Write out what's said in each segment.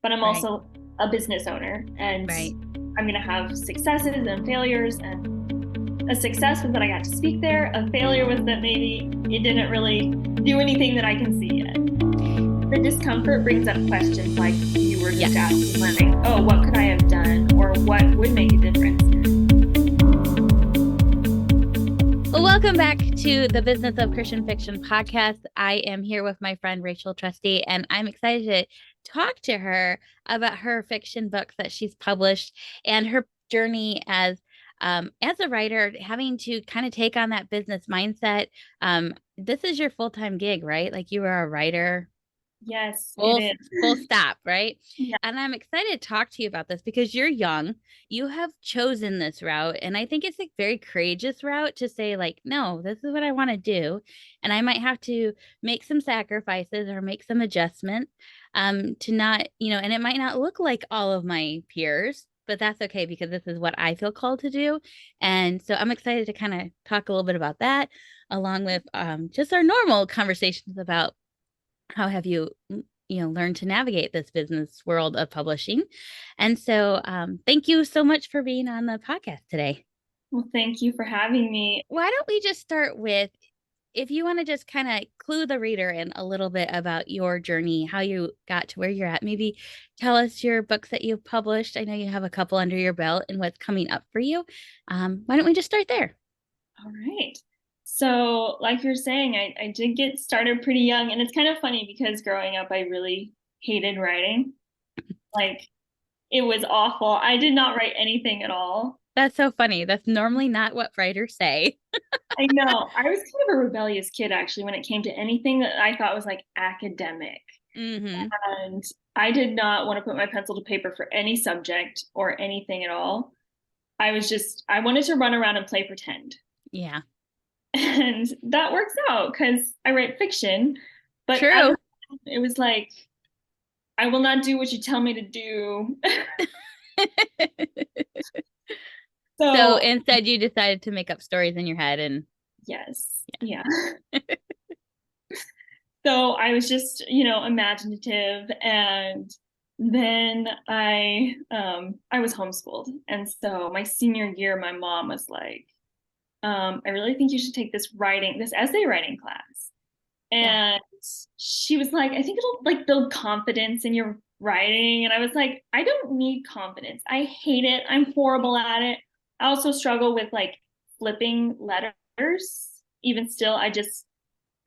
but I'm Right. also a business owner, and Right. I'm going to have successes and failures. And a success was that I got to speak there. A failure was that maybe it didn't really do anything that I can see yet. The discomfort brings up questions like you were just Yes. asking, like, oh, what could I have done? Or what would make a difference? Well, welcome back to the Business of Christian Fiction podcast. I am here with my friend Rachel Trusty, and I'm excited to talk to her about her fiction books that she's published and her journey as a writer, having to kind of take on that business mindset. This is your full-time gig, right? Like you are a writer. Yes, it Full full is. stop, right? Yeah. And I'm excited to talk to you about this because you're young. You have chosen this route, and I think it's a very courageous route to say like, no, this is what I want to do, and I might have to make some sacrifices or make some adjustments to not, and it might not look like all of my peers, but that's okay because this is what I feel called to do. And so I'm excited to kind of talk a little bit about that along with just our normal conversations about how have you learned to navigate this business world of publishing. And so thank you so much for being on the podcast today. Well, thank you for having me. Why don't we just start with, if you want to just kind of clue the reader in a little bit about your journey, how you got to where you're at, maybe tell us your books that you've published. I know you have a couple under your belt and what's coming up for you. Why don't we just start there? All right. So, like you're saying, I did get started pretty young, and it's kind of funny because growing up, I really hated writing. Like, it was awful. I did not write anything at all. That's so funny. That's normally not what writers say. I know. I was kind of a rebellious kid, actually, when it came to anything that I thought was like academic. Mm-hmm. And I did not want to put my pencil to paper for any subject or anything at all. I wanted to run around and play pretend. Yeah. And that works out because I write fiction. But True. it was like, I will not do what you tell me to do. So So, instead, you decided to make up stories in your head, and yes. Yeah. So I was just, imaginative. And then I was homeschooled. And so my senior year, my mom was like, I really think you should take this essay writing class. yeah, And she was like, I think it'll like build confidence in your writing. And I was like, I don't need confidence. I hate it. I'm horrible at it. I also struggle with like flipping letters. Even still, I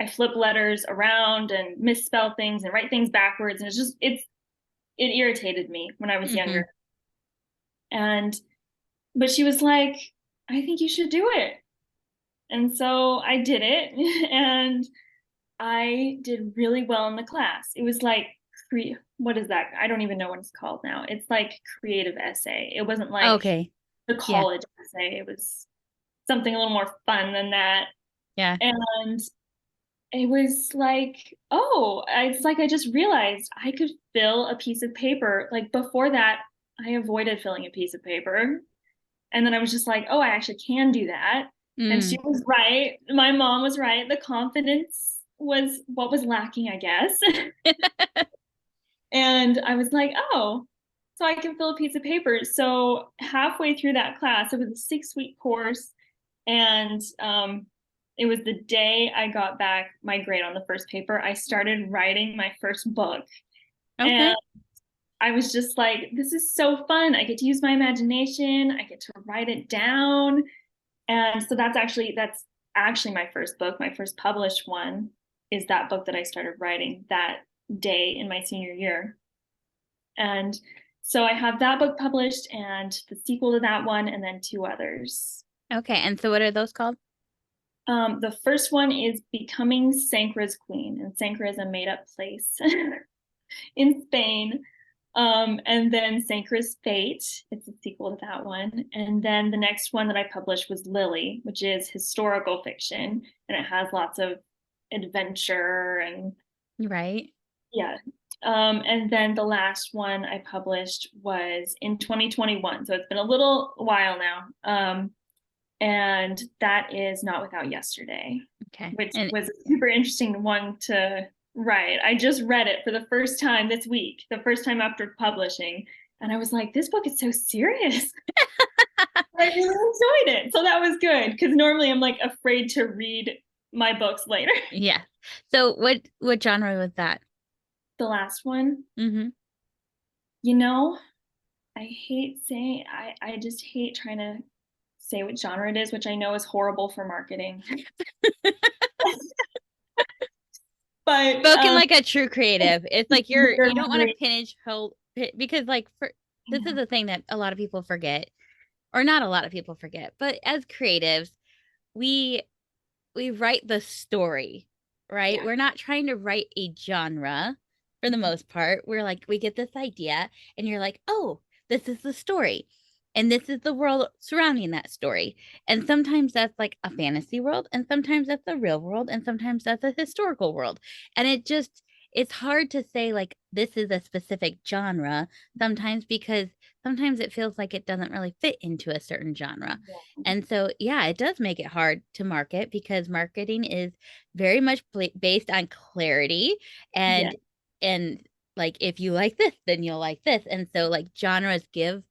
flip letters around and misspell things and write things backwards. And it irritated me when I was hmm younger. And but she was like, I think you should do it. And so I did it. And I did really well in the class. It was like, what is that? I don't even know what it's called now. It's like creative essay. It wasn't like okay, the yeah, college essay. It was something a little more fun than that. yeah, And it was like, oh, it's like I just realized I could fill a piece of paper. Like before that, I avoided filling a piece of paper. And then I was just like, oh, I actually can do that. And she mm. was right. My mom was right. The confidence was what was lacking, I guess. And I was like, oh, so I can fill a piece of paper. So halfway through that class, it was a 6-week course. And it was the day I got back my grade on the first paper. I started writing my first book. And Okay, I was just like, this is so fun. I get to use my imagination. I get to write it down. And so that's actually my first book. My first published one is that book that I started writing that day in my senior year. And so I have that book published and the sequel to that one, and then two others. okay. And so, what are those called? The first one is Becoming Sancra's Queen, and Sancra is a made-up place in Spain. And then Sancra's Fate, it's a sequel to that one. And then the next one that I published was Lily, which is historical fiction, and it has lots of adventure and Right. yeah. And then the last one I published was in 2021. So it's been a little while now. And that is Not Without Yesterday, Okay. which And was a super interesting one to Right. I just read it for the first time this week, the first time after publishing. And I was like, this book is so serious. I really enjoyed it. So that was good because normally I'm like afraid to read my books later. Yeah. So what genre was that? The last one, Mm-hmm. you know, I hate saying, I just hate trying to say what genre it is, which I know is horrible for marketing. But Spoken like a true creative. It's like you don't want to literally, because like for this is yeah, the thing that a lot of people forget, or not a lot of people forget, but as creatives, we we write the story, right? yeah, We're not trying to write a genre for the most part. We're like, we get this idea, and you're like, oh, this is the story. And this is the world surrounding that story. And sometimes that's like a fantasy world, and sometimes that's a real world, and sometimes that's a historical world. And it's hard to say, like, this is a specific genre sometimes because sometimes it feels like it doesn't really fit into a certain genre. yeah, And so, yeah, it does make it hard to market because marketing is very much based on clarity yeah, and like if you like this, then you'll like this. And so like genres give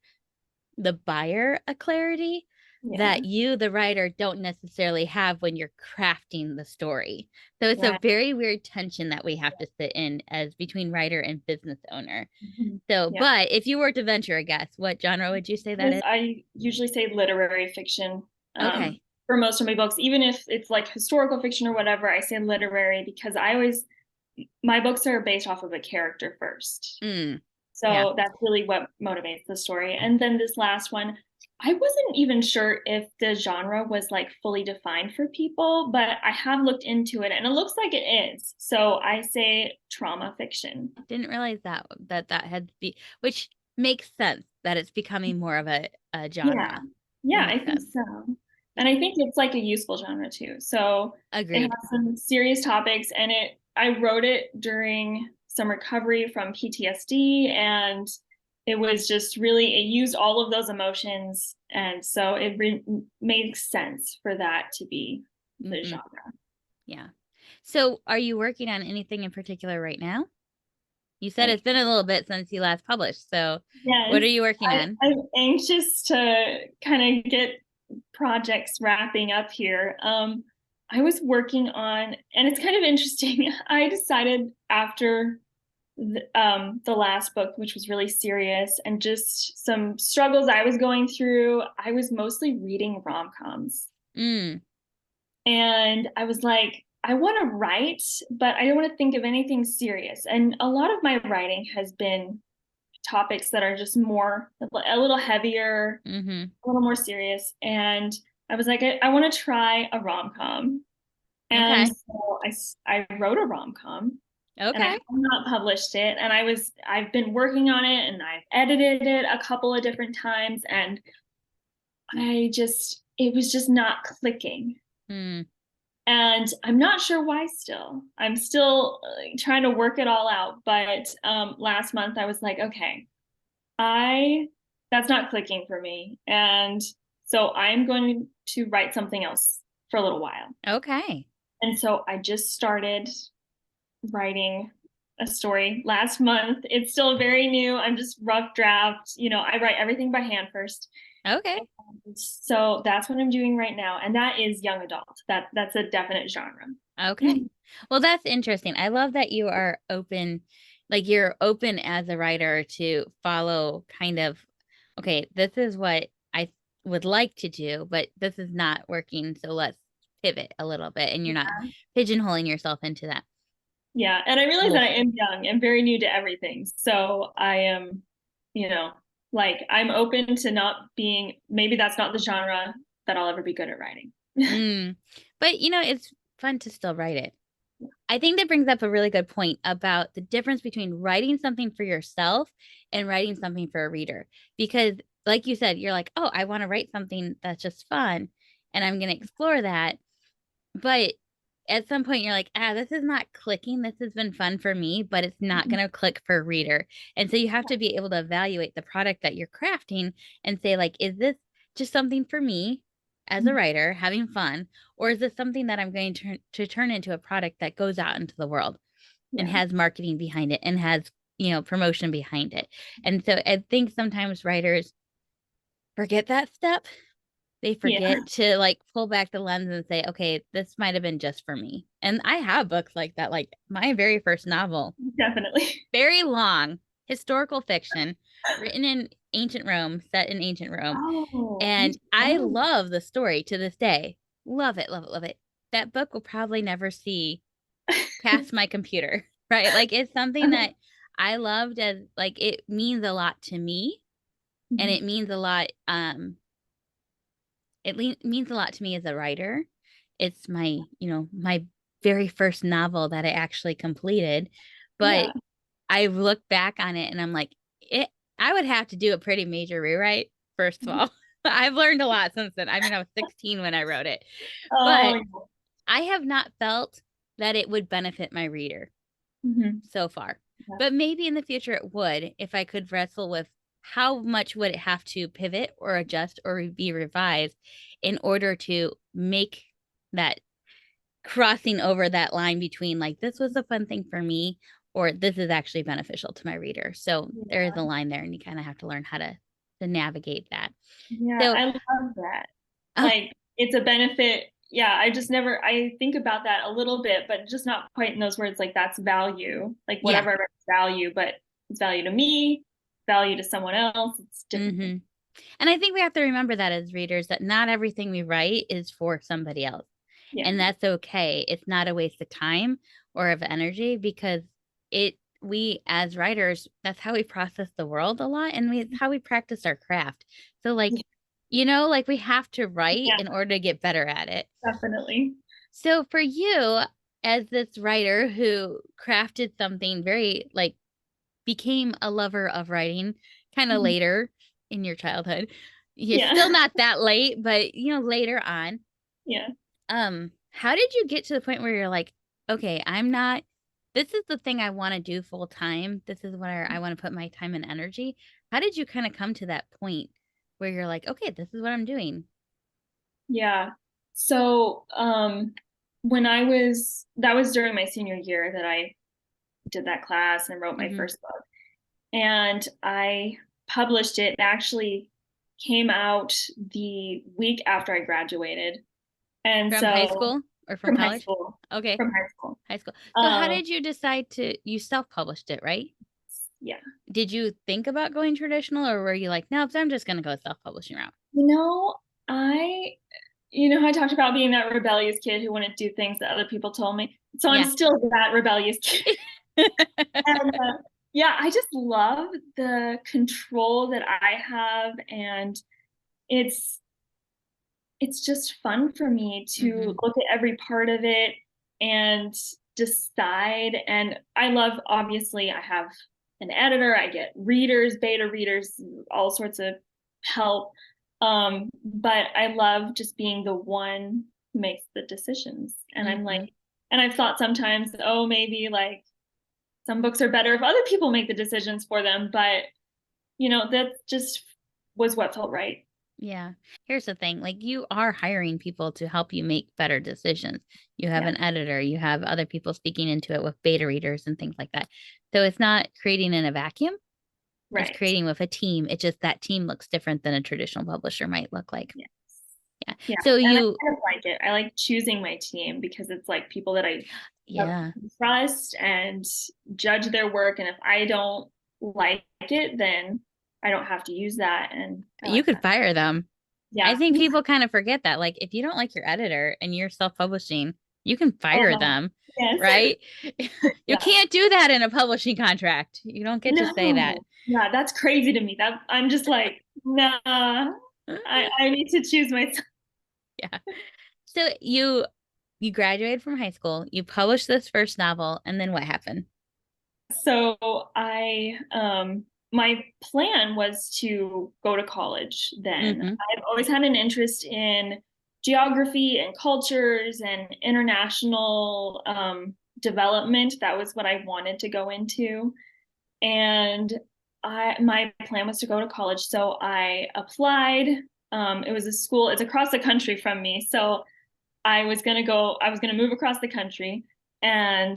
the buyer a clarity yeah, that you, the writer, don't necessarily have when you're crafting the story. So it's a right. very weird tension that we have to sit in as between writer and business owner. Mhm. So, Yeah. but if you were to venture a guess, what genre would you say that is? I usually say literary fiction Okay. for most of my books, even if it's like historical fiction or whatever. I say literary because my books are based off of a character first. Mm, yeah. So that's really what motivates the story. And then this last one, I wasn't even sure if the genre was like fully defined for people, but I have looked into it and it looks like it is. So I say trauma fiction. Didn't realize that had to be, which makes sense that it's becoming more of a Yeah. genre. That Yeah, I makes think sense. so. And I think it's like a useful genre too. So it Agreed. has some serious topics and I wrote it during some recovery from PTSD and it was just really it used all of those emotions and so makes sense for that to be the Hmm. genre. Yeah. So, are you working on anything in particular right now? You said I it's been a little bit since you last published. So, what Yes, are you working on? I'm anxious to kind of get projects wrapping up here. I was working on, and it's kind of interesting. I decided after the last book, which was really serious, and just some struggles I was going through, I was mostly reading rom-coms. Mm, And I was like, I want to write, but I don't want to think of anything serious. And a lot of my writing has been topics that are just more a little heavier, mm-hmm. a little more serious. And I was like, I want to try a rom com. And Okay. so I wrote a rom com and I Okay. have not published it. And I've been working on it and I've edited it a couple of different times. And it was just not clicking. Mm, And I'm not sure why still. I'm still trying to work it all out. But last month I was like, okay, I that's not clicking for me. And so I'm going to write something else for a little while. okay. And so I just started writing a story last month. It's still very new. I'm just rough draft. I write everything by hand first. Okay. And so that's what I'm doing right now. And that is young adult. That's a definite genre. Okay. Well, that's interesting. I love that you are open, like you're open as a writer to follow kind of, okay, this is what I would like to do, but this is not working. So let's pivot a little bit and you're not pigeonholing yourself into that Yeah, and I realize that I bullshit. am young and very new to everything. So I am, you know, like I'm open to not being, maybe that's not the genre that I'll ever be good at writing. Mm. But it's fun to still write it. I think that brings up a really good point about the difference between writing something for yourself and writing something for a reader. Because, like you said, you're like, oh, I want to write something that's just fun and I'm going to explore that. But at some point, you're like, this is not clicking. This has been fun for me, but it's not going to click for a reader. And so you have to be able to evaluate the product that you're crafting and say, like, is this just something for me as a writer having fun? Or is this something that I'm going to turn into a product that goes out into the world? and Yeah. has marketing behind it and has, promotion behind it. And so I think sometimes writers forget that step. They Yeah. forget to like pull back the lens and say, okay, this might have been just for me. And I have books like that. Like my very first novel, Definitely. very long historical fiction written in ancient Rome, set in ancient Rome. Oh, And ancient I Rome. love the story to this day. Love it, love it, love it. That book will probably never see past my computer, right? Like it's something that I loved, as like it means a lot to me, and Mhm. it means a lot means a lot to me as a writer. It's my very first novel that I actually completed, but Yeah. I look back on it and I'm like, it I would have to do a pretty major rewrite, first of all. I've learned a lot since then. I mean, I was 16 when I wrote it, Oh, but yeah. I have not felt that it would benefit my reader Mhm. so far. Yeah. But maybe in the future it would, if I could wrestle with how much would it have to pivot or adjust or be revised in order to make that crossing over that line between like this was a fun thing for me or this is actually beneficial to my reader. So there is Yeah. a line there and you kind of have to learn how to navigate that. Yeah, So I love that. oh Like it's a benefit. Yeah, I just never I think about that a little bit, but just not quite in those words. Like that's value. Like yeah. whatever I write is value, but it's value to me, value to someone else. It's different things. Mm-hmm. And I think we have to remember that as readers that not everything we write is for somebody else. Yeah. And that's okay. It's not a waste of time or of energy because we as writers, that's how we process the world a lot and it's how we practice our craft. So like, like we have to write Yeah, in order to get better at it. definitely. So for you as this writer who crafted something very like became a lover of writing kind of Mhm. later in your childhood. You're Yeah. still not that late, but later on. Yeah. How did you get to the point where you're like, okay, I'm not this is the thing I want to do full time. This is where I want to put my time and energy. How did you kind of come to that point where you're like, okay, this is what I'm doing? Yeah. So, when that was during my senior year that I did that class and wrote my Hmm. first book. And I published it. It actually came out the week after I graduated. And From high so school or from from high college? school, Okay, from high school. high school. So how Um, did you decide you self-published it, right? yeah. Did you think about going traditional or were you like, nope, I'm just gonna go self-publishing route? You know, I how I talked about being that rebellious kid who wouldn't do things that other people told me. So I'm Yeah. still that rebellious kid. And yeah, I just love the control that I have, and it's it's just fun for me to Hmm. look at every part of it and decide. And I love, obviously, I have an editor, I get readers, beta readers, all sorts of help. But I love just being the one who makes the decisions. And I'm like, Hmm. and I've thought sometimes, oh, maybe like some books are better if other people make the decisions for them. But, that just was what felt right. Yeah. Here's the thing, like you are hiring people to help you make better decisions. You have Yeah, an editor, you have other people speaking into it with beta readers and things like that. So it's not creating in a vacuum. It's right. creating with a team. It's just that team looks different than a traditional publisher might look like. Yes. Yeah. Yeah, So and I you kind of like it. I like choosing my team because it's like people that I yeah, trust and judge their work. And if I don't like it, then I don't have to use that. And I you like could that. fire them. I Yeah. think people kind of forget that. Like, if you don't like your editor and you're self-publishing, you can Oh fire no. them, Yes. right? You Yeah. can't do that in a publishing contract. You don't get to say that. No. Yeah, that's crazy to me. That I'm just like, nah. I need to choose myself. Yeah. So you graduated from high school, you published this first novel, and then what happened? So my plan was to go to college then. Mm-hmm. I've always had an interest in geography and cultures and international development. That was what I wanted to go into. And my plan was to go to college. So I applied. It was a school, it's across the country from me. So I was gonna move across the country and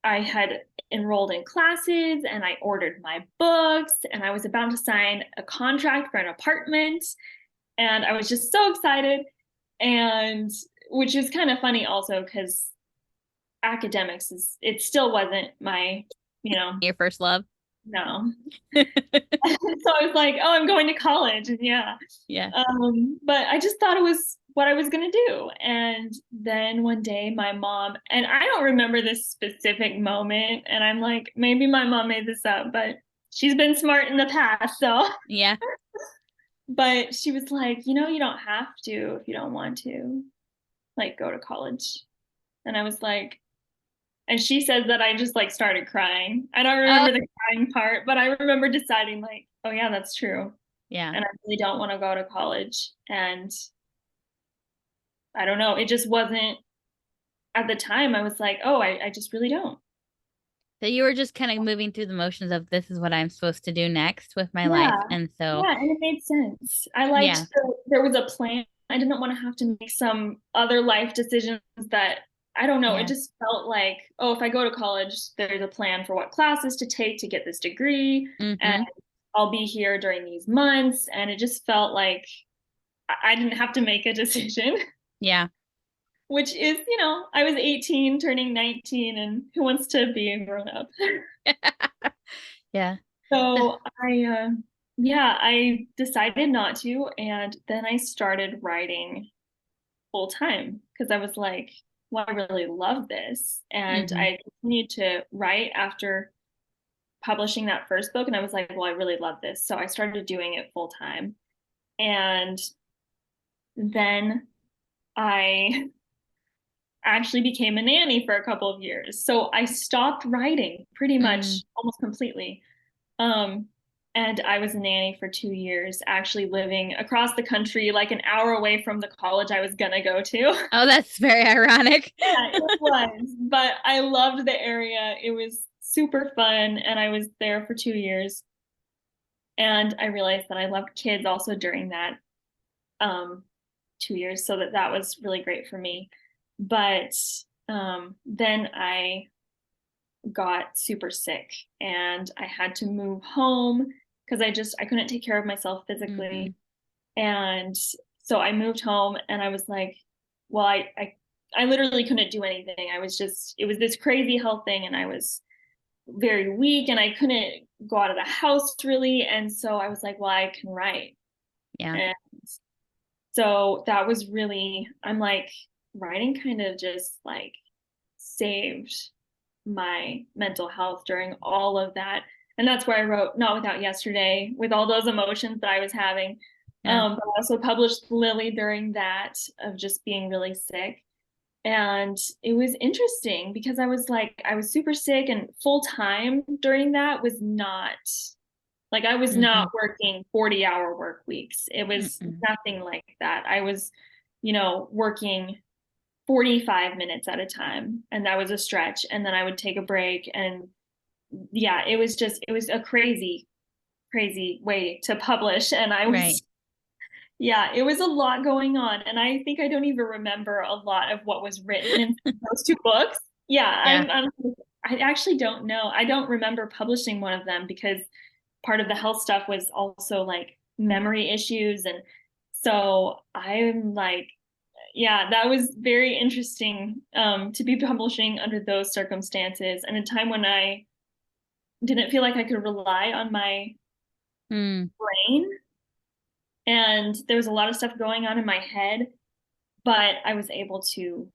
I had enrolled in classes and I ordered my books and I was about to sign a contract for an apartment. And I was just so excited. And which is kind of funny also because academics is, it still wasn't my, you know, Your first love. no. So I was like, oh, I'm going to college. And yeah. Yeah. But I just thought it was what I was going to do. And then one day my mom, and I don't remember this specific moment, and I'm like, maybe my mom made this up, but she's been smart in the past. So, Yeah. but she was like, you know, you don't have to if you don't want to, like, go to college. And I was like, and she said that I just like started crying. I don't Oh, remember the crying part, but I remember deciding, like, oh, yeah, that's true. yeah. And I really don't want to go to college. And I don't know, it just wasn't at the time. I was like, oh, I just really don't. So you were just kind of moving through the motions of this is what I'm supposed to do next with my life. Yeah. And so, Yeah. And it made sense. I yeah. liked there was a plan. I didn't want to have to make some other life decisions that I don't know. It Yeah. just felt like, oh, if I go to college, there's a plan for what classes to take to get this degree. And Mm-hmm. I'll be here during these months. And it just felt like I didn't have to make a decision. Yeah. Which is, you know, I was 18 turning 19 and who wants to be grown up? Yeah. So yeah, I decided not to. And then I started writing full time because I was like, well, I really love this. And Mm-hmm. I continued to write after publishing that first book. And I was like, well, I really love this. So I started doing it full time. And then I actually became a nanny for a couple of years. So I stopped writing pretty Mm. much almost completely. Um, and I was a nanny for 2 years, actually living across the country, like an hour away from the college I was gonna go to. Oh, that's very ironic. Yeah, it was, but I loved the area. It was super fun, and I was there for 2 years. And I realized that I loved kids also during that um, 2 years, so that was really great for me. But then I got super sick and I had to move home because I couldn't take care of myself Mm-hmm. physically. And so I moved home and I was like, well, I literally couldn't do anything. I was just, it was this crazy health thing and I was very weak and I couldn't go out of the house really. And so I was like, well, I can write. Yeah. And so that was really, I'm like, writing kind of just like saved my mental health during all of that. And that's where I wrote Not Without Yesterday with all those emotions that I was having. Yeah. But I also published Lily during that of just being really sick. And it was interesting because I was like, I was super sick and full time during that was not like I was Mm-hmm. not working 40-hour work weeks. It was Mm-mm. nothing like that. I was, you know, working 45 minutes at a time and that was a stretch and then I would take a break and yeah, it was a crazy way to publish and I Right. was yeah, it was a lot going on and I think I don't even remember a lot of what was written in those two books. Yeah, Yeah. I actually don't know. I don't remember publishing one of them because part of the health stuff was also like memory issues and so I'm like yeah, that was very interesting to be publishing under those circumstances and a time when I didn't feel like I could rely on my Mm. brain and there was a lot of stuff going on in my head, but I was able to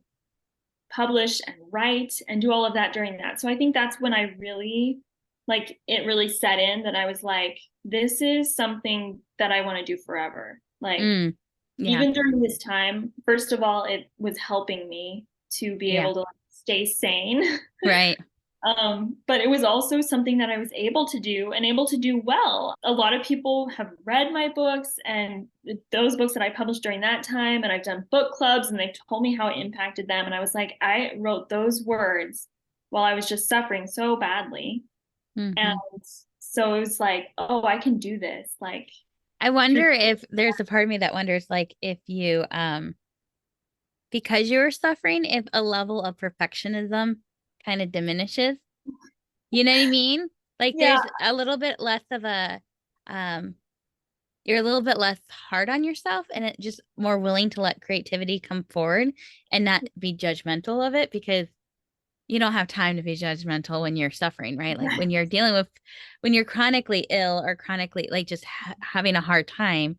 publish and write and do all of that during that. So I think that's when I really like it really set in that I was like, this is something that I want to do forever. Like Mm. Yeah. even during this time, first of all, it was helping me to be Yeah. able to like, stay sane. Right. But it was also something that I was able to do and able to do well. A lot of people have read my books and those books that I published during that time, and I've done book clubs and they've told me how it impacted them. And I was like, I wrote those words while I was just suffering so badly. And Mm-hmm. so it was like, oh, I can do this. Like, I through wonder if there's a part of me that wonders, like, if because you were suffering, if a level of perfectionism kind of diminishes. You know what I mean? Like Yeah. there's a little bit less of a um you're a little bit less hard on yourself and it just more willing to let creativity come forward and not be judgmental of it because you don't have time to be judgmental when you're suffering, right? Like when you're dealing with when you're chronically ill or chronically like just having a hard time,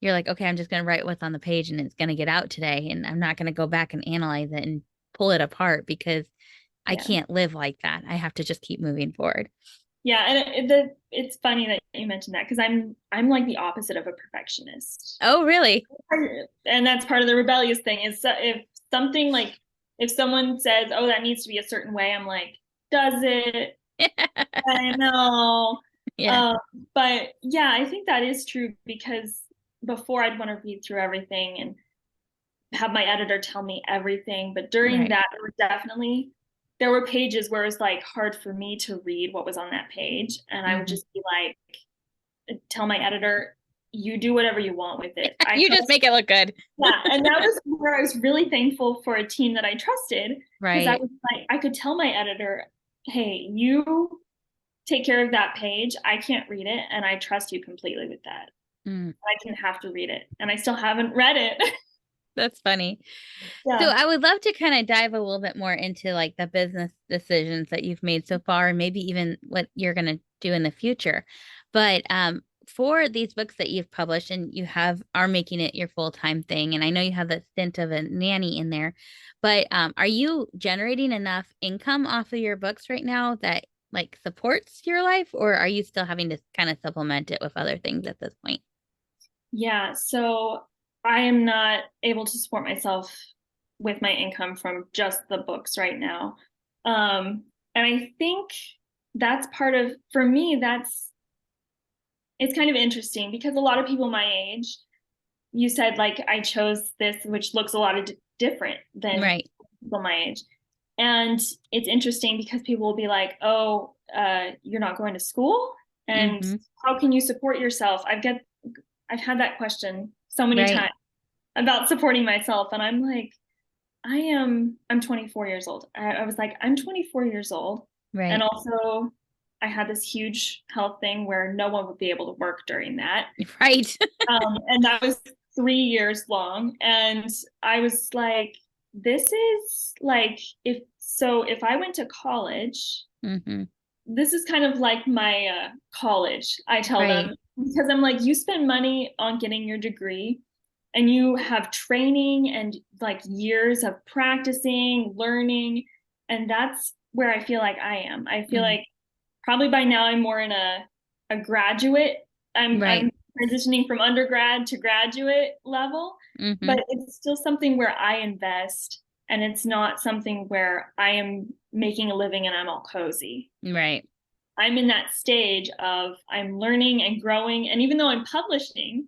you're like, okay, I'm just going to write what's on the page and it's going to get out today and I'm not going to go back and analyze it and pull it apart because I Yeah. can't live like that. I have to just keep moving forward. Yeah, and it's funny that you mentioned that because I'm like the opposite of a perfectionist. Oh, really? And that's part of the rebellious thing is if something like if someone says, "Oh, that needs to be a certain way," I'm like, "Does it?" I know. Yeah. Um, but yeah, I think that is true because before I'd want to read through everything and have my editor tell me everything. But during Right. that, there were pages where it was like hard for me to read what was on that page. And I would Hmm. just be like, tell my editor, you do whatever you want with it. I You just trust. make it look good. Yeah. And that was where I was really thankful for a team that I trusted because I Right. was like, I could tell my editor, hey, you take care of that page. I can't read it. And I trust you completely with that. Mm, I didn't have to read it. And I still haven't read it. that's funny. So Yeah. I would love to kind of dive a little bit more into like the business decisions that you've made so far, and maybe even what you're going to do in the future. But for these books that you've published and you have are making it your full-time thing, and I know you have the stint of a nanny in there, but are you generating enough income off of your books right now that like supports your life, or are you still having to kind of supplement it with other things at this point? Yeah, so I am not able to support myself with my income from just the books right now. And I think that's part of, for me, it's kind of interesting because a lot of people my age, you said like I chose this, which looks a lot of different than Right. people my age. And it's interesting because people will be like, oh, you're not going to school? And Mm-hmm. how can you support yourself? I've had that question so many Right. times about supporting myself. And I'm like, I'm 24 years old. I was like, I'm 24 years old. And Right. also, I had this huge health thing where no one would be able to work during that. Right. And that was 3 years long. And I was like, this is like, if I went to college, Mm-hmm. this is kind of like my college, I tell them, Right. because I'm like, you spend money on getting your degree and you have training and like years of practicing, learning. And that's where I feel like I am. I feel Mm-hmm. like probably by now I'm more in a graduate. I'm Right. transitioning from undergrad to graduate level, Mm-hmm. but it's still something where I invest and it's not something where I am making a living and I'm all cozy. Right. I'm in that stage of I'm learning and growing. And even though I'm publishing,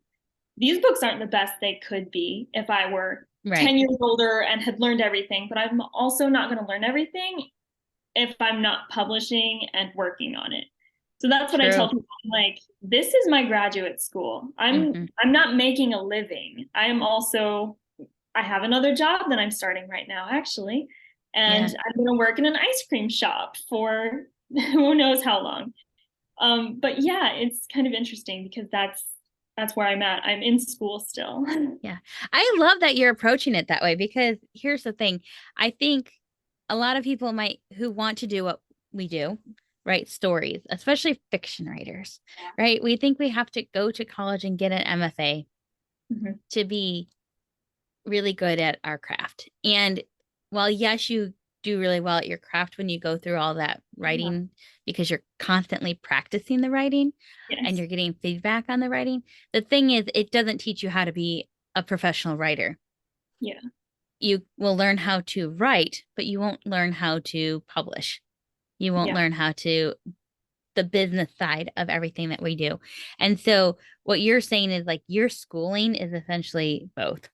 these books aren't the best they could be if I were Right. 10 years older and had learned everything. But I'm also not going to learn everything if I'm not publishing and working on it. So that's what I tell True. people. I'm like, this is my graduate school. Mm-hmm. I'm not making a living. I have another job that I'm starting right now, actually. And Yeah. I'm going to work in an ice cream shop for who knows how long. But yeah, it's kind of interesting because that's where I'm at. I'm in school still. Yeah. I love that you're approaching it that way because here's the thing. I think a lot of people might who want to do what we do, write stories, especially fiction writers, right? We think we have to go to college and get an MFA Mhm. to be really good at our craft. And while yes, you do really well at your craft when you go through all that Yeah. writing because you're constantly practicing the writing and Yes. you're getting feedback on the writing. The thing is, it doesn't teach you how to be a professional writer. Yeah. You will learn how to write, but you won't learn how to publish. You won't Yeah. learn how to the business side of everything that we do. And so what you're saying is like your schooling is essentially both.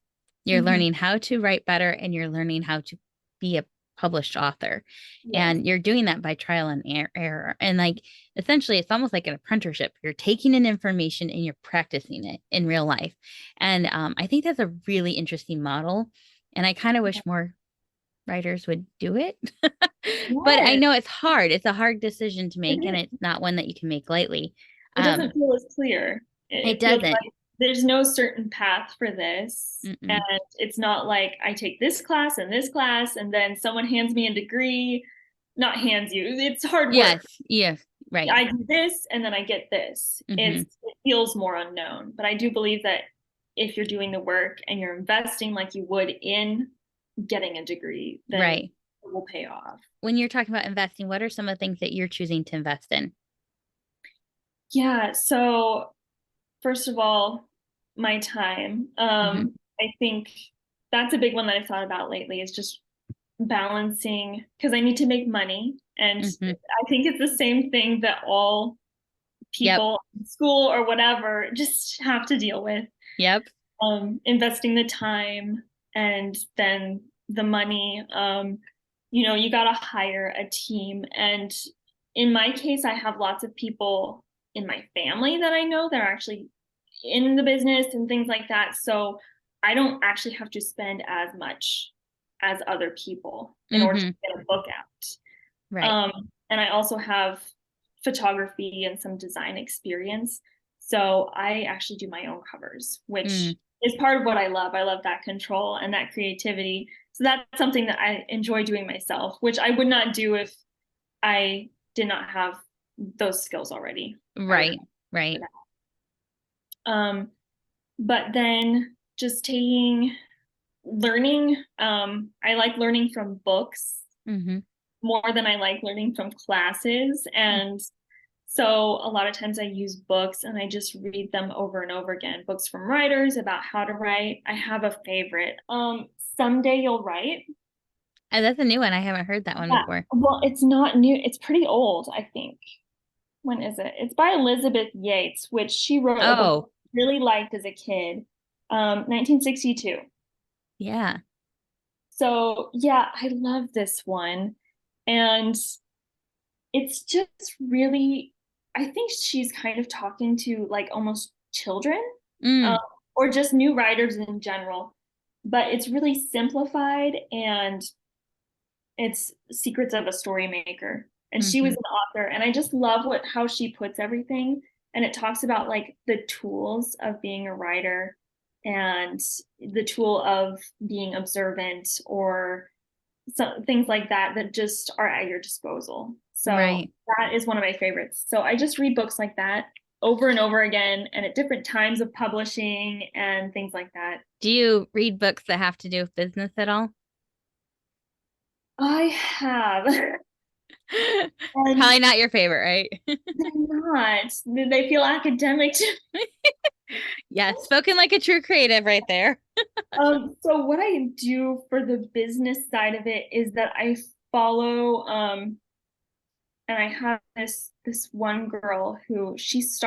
You're Hmm. learning how to write better and you're learning how to be a published author. Yes. And you're doing that by trial and error. And like essentially it's almost like an apprenticeship. You're taking in information and you're practicing it in real life. And I think that's a really interesting model. And I kind of wish more writers would do it. But I Yes, know it's hard. It's a hard decision to it make, and is. it's not one that you can make lightly. It Um, doesn't feel as clear. it It feels doesn't. like there's no certain path for this. And Mm-mm. it's not like I take this class, and then someone hands me a degree. Not hands you, it's hard work. Yes, yes, right. I do this and then I get this. Hmm. It feels more unknown. But I do believe that if you're doing the work and you're investing like you would in getting a degree, then Right. it will pay off. When you're talking about investing, what are some of the things that you're choosing to invest in? Yeah, so first of all, my time. Hmm. I think that's a big one that I've thought about lately is just balancing because I need to make money. And Hmm. I think it's the same thing that all Yep. people in school or whatever just have to deal with. Yep. Investing the time and then the money. You know, you got to hire a team. And in my case, I have lots of people in my family that I know that are actually in the business and things like that. So I don't actually have to spend as much as other people in order to Hmm. get a book out. Right. And I also have photography and some design experience. So I actually do my own covers, which Mm. is part of what I love. I love that control and that creativity. So that's something that I enjoy doing myself, which I would not do if I did not have those skills already. I would Right. for Right. that. But then just taking learning, I like learning from books Hmm. more than I like learning from classes. And so a lot of times I use books and I just read them over and over again. Books from writers about how to write. I have a favorite. Someday You'll Write. And that's a new one. I haven't heard that one Yeah. before. Well, it's not new. It's pretty old, I think. When is it? It's by Elizabeth Yates, which she wrote a book I Oh, really liked as a kid, 1962. yeah. So yeah, I love this one. And it's just really, I think she's kind of talking to like almost children, um, Mm. or just new writers in general. But it's really simplified and it's Secrets of a Story Maker. And she was Hmm. an author, and I just love what how she puts everything. And it talks about like the tools of being a writer and the tool of being observant or some things like that that just are at your disposal. So Right. that is one of my favorites. So I just read books like that over and over again and at different times of publishing and things like that. Do you read books that have to do with business at all? I have. And Probably not your favorite, right? they're not. They feel academic. Yeah, spoken like a true creative right there. So what I do for the business side of it is that I follow and I have this one girl who she's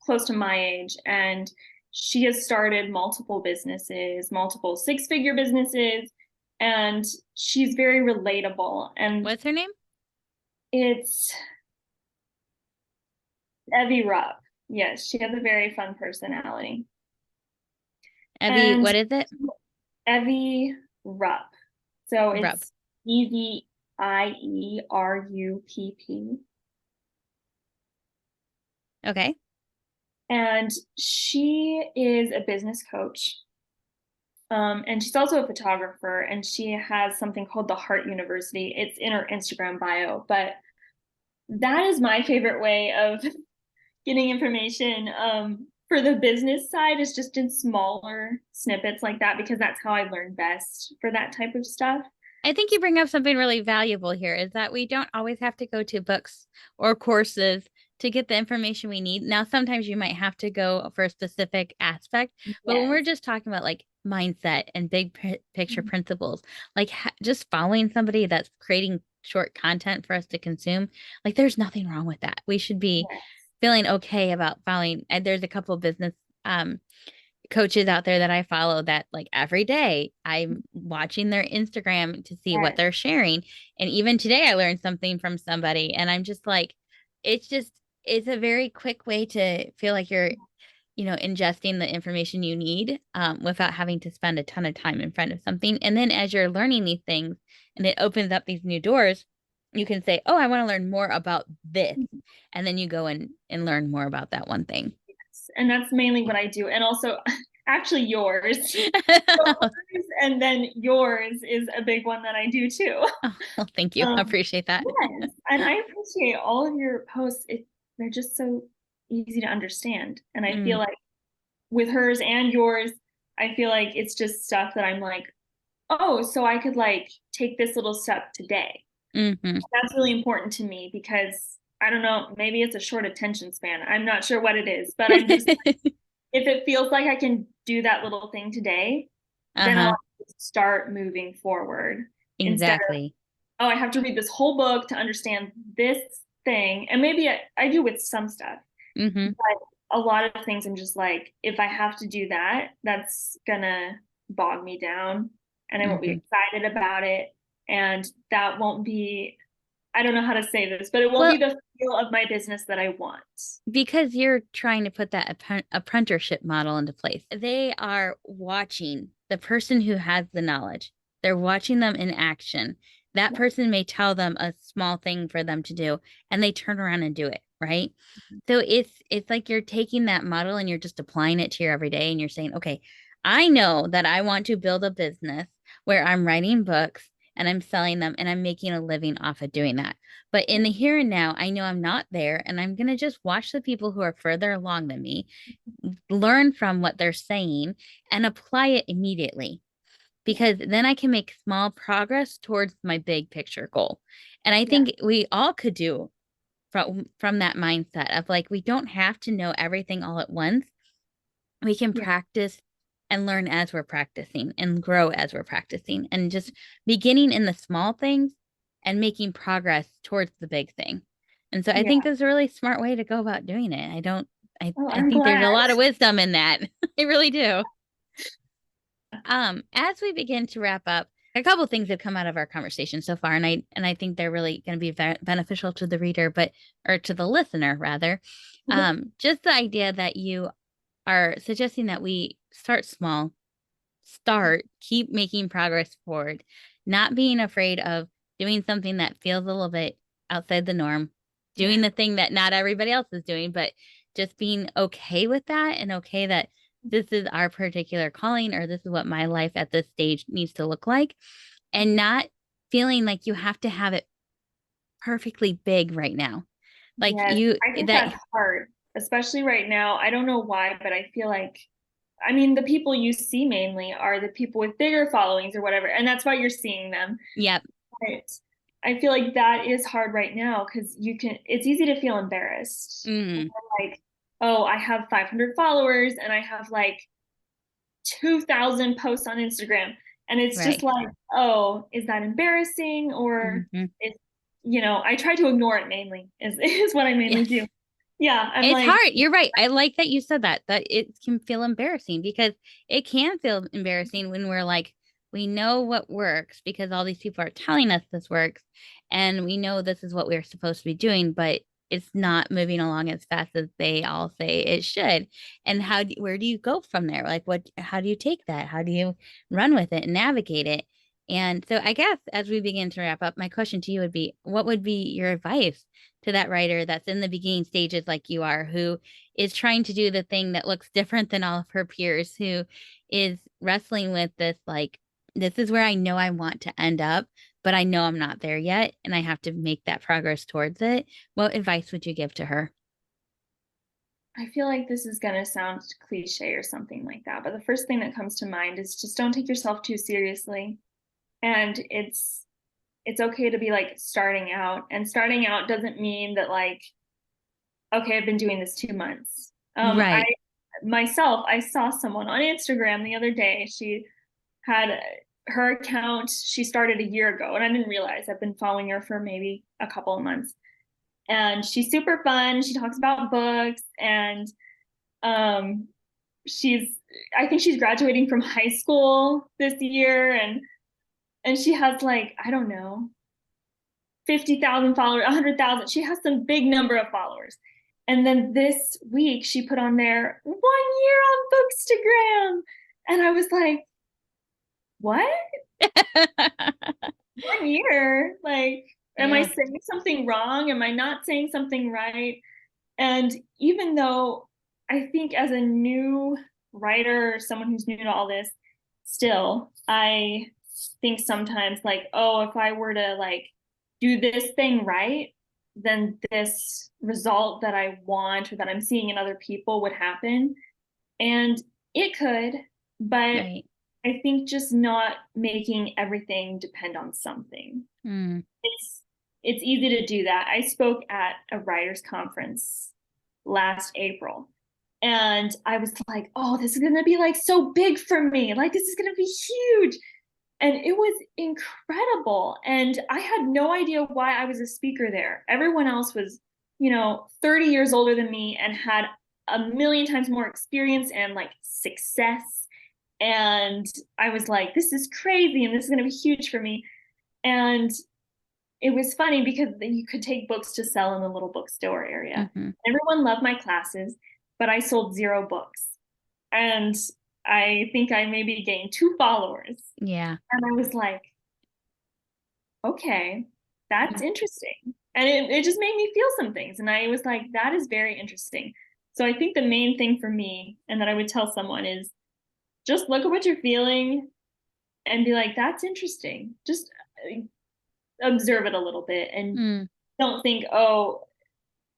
close to my age and she has started multiple businesses, multiple six-figure businesses, and she's very relatable. And What's her name? it's Evie Rupp. Yes, she has a very fun personality. Evie, And what is it? Evie Rupp. So Rub. it's Evierupp. Okay. And she is a business coach. And she's also a photographer, and she has something called the Heart University. It's in her Instagram bio, but that is my favorite way of getting information. For the business side, is just in smaller snippets like that because that's how I learn best for that type of stuff. I think you bring up something really valuable here is that we don't always have to go to books or courses to get the information we need. Now, sometimes you might have to go for a specific aspect, but when we're Yes. just talking about like mindset and big picture principles, like just following somebody that's creating short content for us to consume, like there's nothing wrong with that. We should be Yes. feeling okay about following. And there's a couple of business coaches out there that I follow that like every day I'm watching their Instagram to see what Yes. they're sharing. And even today I learned something from somebody and I'm just like, it's just, it's a very quick way to feel like you're ingesting the information you need without having to spend a ton of time in front of something. And then as you're learning these things and it opens up these new doors, you can say, oh, I want to learn more about this. And then you go and learn more about that one thing. And that's mainly what I do. And also, actually, yours. And then yours is a big one that I do too. Oh, well, thank you. I appreciate that. Yes. And I appreciate all of your posts. They're just so easy to understand. And I feel like with hers and yours, I feel like it's just stuff that I'm like, oh, so I could like take this little step today. That's really important to me because I don't know, maybe it's a short attention span. I'm not sure what it is, but I'm just if it feels like I can do that little thing today, then I'll start moving forward instead of, Exactly. oh, I have to read this whole book to understand this thing. And maybe I do with some stuff, but a lot of things I'm just like, if I have to do that, that's gonna bog me down and I won't be excited about it. And that won't be, I don't know how to say this, but it won't be the feel of my business that I want. Because you're trying to put that apprenticeship model into place. They are watching the person who has the knowledge. They're watching them in action. That person may tell them a small thing for them to do, and they turn around and do it, right? So it's like you're taking that model and you're just applying it to your everyday, and you're saying, okay, I know that I want to build a business where I'm writing books and I'm selling them and I'm making a living off of doing that. But in the here and now, I know I'm not there, and I'm going to just watch the people who are further along than me, learn from what they're saying, and apply it immediately. Because then I can make small progress towards my big picture goal. And I think we all could do from that mindset of like, we don't have to know everything all at once. We can practice and learn as we're practicing and grow as we're practicing, and just beginning in the small things and making progress towards the big thing. And so I think that's a really smart way to go about doing it. I think there's a lot of wisdom in that. I really do. As we begin to wrap up, a couple things have come out of our conversation so far, and I think they're really going to be beneficial to the reader, or to the listener rather. Just the idea that you are suggesting that we start small, keep making progress forward, not being afraid of doing something that feels a little bit outside the norm, doing the thing that not everybody else is doing, but just being okay with that, and okay that this is our particular calling, or this is what my life at this stage needs to look like, and not feeling like you have to have it perfectly big right now. Like I think that's hard, especially right now. I don't know why, but I feel like, I mean, the people you see mainly are the people with bigger followings or whatever, and that's why you're seeing them. Yep. But I feel like that is hard right now because it's easy to feel embarrassed. Like, oh, I have 500 followers and I have like 2,000 posts on Instagram. And it's just like, oh, is that embarrassing? Or I try to ignore it mainly is what I mainly do. Yeah. It's hard. You're right. I like that you said that it can feel embarrassing, because it can feel embarrassing when we're like, we know what works because all these people are telling us this works, and we know this is what we're supposed to be doing, but it's not moving along as fast as they all say it should. And where do you go from there? Like, how do you take that? How do you run with it and navigate it? And so I guess as we begin to wrap up, my question to you would be, what would be your advice to that writer that's in the beginning stages like you are, who is trying to do the thing that looks different than all of her peers, who is wrestling with this, like, this is where I know I want to end up, but I know I'm not there yet, and I have to make that progress towards it. What advice would you give to her? I feel like this is going to sound cliche or something like that, but the first thing that comes to mind is just don't take yourself too seriously. And it's okay to be like starting out, and starting out doesn't mean that like, okay, I've been doing this 2 months. I saw someone on Instagram the other day. She had her account, she started a year ago, and I didn't realize. I've been following her for maybe a couple of months. And she's super fun. She talks about books, and um I think she's graduating from high school this year, and she has like, I don't know, 50,000 followers, 100,000. She has some big number of followers. And then this week she put on there 1 year on Bookstagram. And I was like, what? 1 year? Like, am I Yeah. saying something wrong? Am I not saying something right? And even though I think as a new writer, someone who's new to all this, still, I think sometimes like, oh, if I were to like do this thing right, then this result that I want or that I'm seeing in other people would happen. And it could, but Right. I think just not making everything depend on something. Mm. It's it's easy to do that. I spoke at a writers conference last April and I was like, "Oh, this is going to be like so big for me. Like this is going to be huge." And it was incredible. And I had no idea why I was a speaker there. Everyone else was, 30 years older than me and had a million times more experience and like success. And I was like, this is crazy and this is going to be huge for me. And it was funny because you could take books to sell in the little bookstore area. Hmm. Everyone loved my classes, but I sold 0 books. And I think I maybe gained 2 followers. Yeah. And I was like, okay, that's interesting. And it just made me feel some things. And I was like, that is very interesting. So I think the main thing for me, and that I would tell someone is just look at what you're feeling and be like, that's interesting. Just observe it a little bit and Mm. don't think, oh,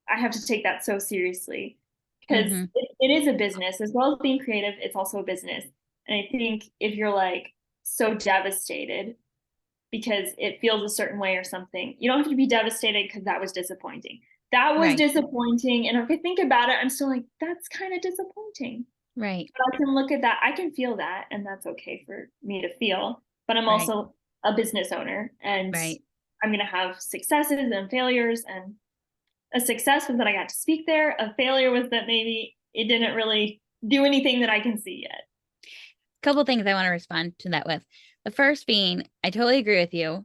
I have to take that so seriously. Because Hmm. it is a business as well as being creative, it's also a business. And I think if you're like so devastated because it feels a certain way or something, you don't have to be devastated because that was disappointing. That was Right. disappointing. And if I think about it, I'm still like, that's kind of disappointing. Right. But I can look at that, I can feel that, and that's okay for me to feel. But I'm Right. also a business owner and Right. I'm going to have successes and failures. And a success was that I got to speak there. A failure was that maybe it didn't really do anything that I can see yet. Couple things I want to respond to that with. The first being, I totally agree with you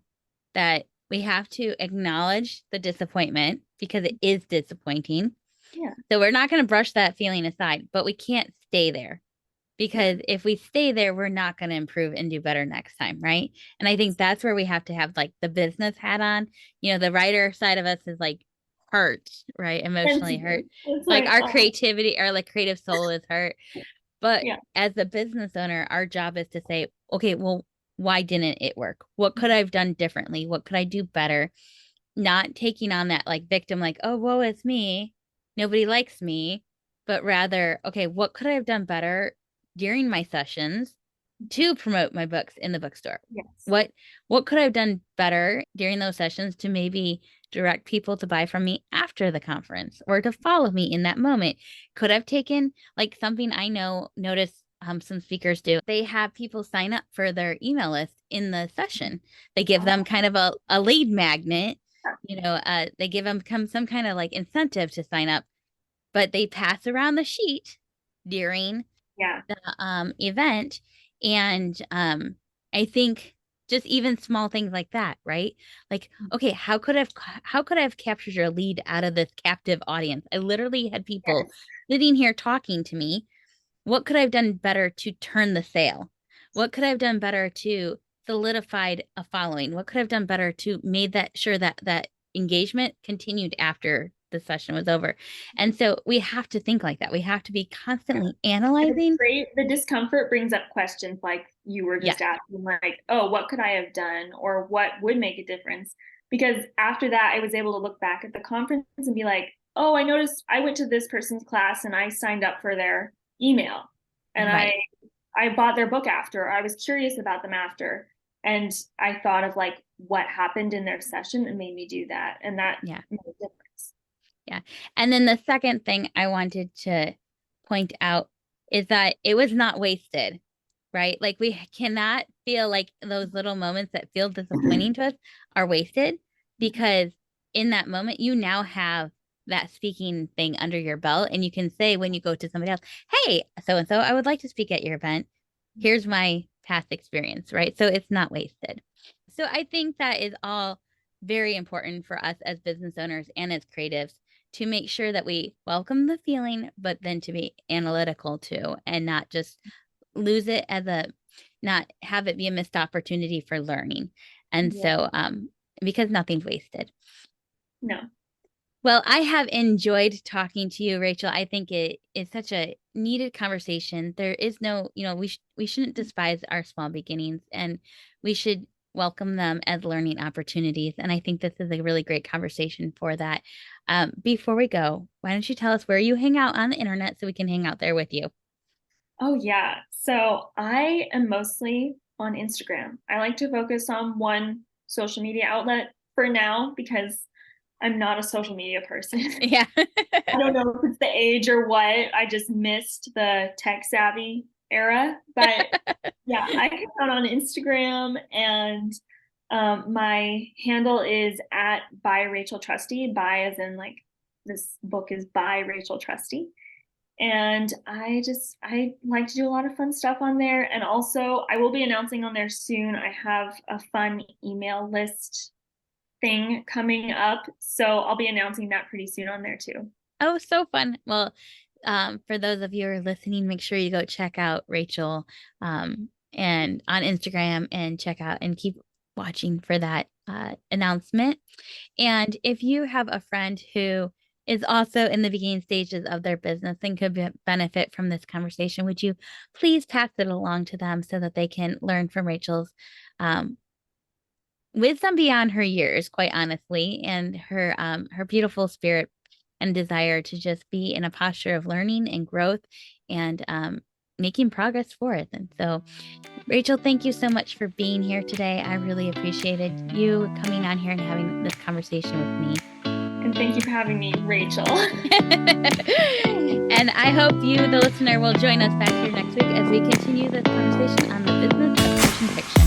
that we have to acknowledge the disappointment because it is disappointing. Yeah. So we're not going to brush that feeling aside, but we can't stay there Yeah. because if we stay there, we're not going to improve and do better next time. Right. And I think that's where we have to have like the business hat on. The writer side of us is like hurt, right? Emotionally hurt. Sensitive. It's Like like, our oh, creativity, our like creative soul is hurt. But yeah. as a business owner, our job is to say, okay, well, why didn't it work? What could I have done differently? What could I do better? Not taking on that like victim, like, oh, woe is me. Nobody likes me. But rather, okay, what could I have done better during my sessions to promote my books in the bookstore? Yes. What could I have done better during those sessions to maybe direct people to buy from me after the conference or to follow me in that moment? Could I've taken like something I notice some speakers do. They have people sign up for their email list in the session. They give them Oh, kind of a lead magnet, yeah. they give them some kind of like incentive to sign up, but they pass around the sheet during Yeah. the event. And I think just even small things like that, right? Like, okay, how could I have captured your lead out of this captive audience? I literally had people Yes. sitting here talking to me. What could I have done better to turn the sale? What could I have done better to solidified a following? What could I have done better to made that sure that that engagement continued after the session was over? And so we have to think like that. We have to be Yeah. constantly And it's analyzing. great. The discomfort brings up questions like you were Yes. just asking, like, oh, what could I have done? Or what would make a difference? Because after that, I was able to look back at the conference and be like, oh, I noticed I went to this person's class and I signed up for their email. And I Right. I bought their book after. I was curious about them after. And I thought of like what happened in their session and made me do that. And that Yeah. made a difference. Yeah. And then the second thing I wanted to point out is that it was not wasted, right? Like we cannot feel like those little moments that feel disappointing to us are wasted because in that moment, you now have that speaking thing under your belt. And you can say when you go to somebody else, hey, so and so, I would like to speak at your event. Here's my past experience, right? So it's not wasted. So I think that is all very important for us as business owners and as creatives to make sure that we welcome the feeling, but then to be analytical too, and not just lose it as a, not have it be a missed opportunity for learning. And Yeah. so, because nothing's wasted. No. Well, I have enjoyed talking to you, Rachel. I think it is such a needed conversation. There is no, we shouldn't despise our small beginnings, and we should welcome them as learning opportunities. And I think this is a really great conversation for that. Before we go, why don't you tell us where you hang out on the internet so we can hang out there with you? Oh, yeah. So I am mostly on Instagram. I like to focus on one social media outlet for now because I'm not a social media person. Yeah. I don't know if it's the age or what. I just missed the tech savvy era. But yeah, I hang out on Instagram, and my handle is at by Rachel Trusty. By as in like this book is by Rachel Trusty. And I like to do a lot of fun stuff on there. And also I will be announcing on there soon. I have a fun email list thing coming up. So I'll be announcing that pretty soon on there too. Oh, so fun. Well, for those of you who are listening, make sure you go check out Rachel and on Instagram, and check out and keep watching for that announcement. And if you have a friend who is also in the beginning stages of their business and could benefit from this conversation, would you please pass it along to them so that they can learn from Rachel's um, wisdom beyond her years, quite honestly, and her beautiful spirit and desire to just be in a posture of learning and growth, and making progress for it. And so, Rachel, thank you so much for being here today. I really appreciated you coming on here and having this conversation with me. And thank you for having me, Rachel. And I hope you, the listener, will join us back here next week as we continue this conversation on the business of fiction.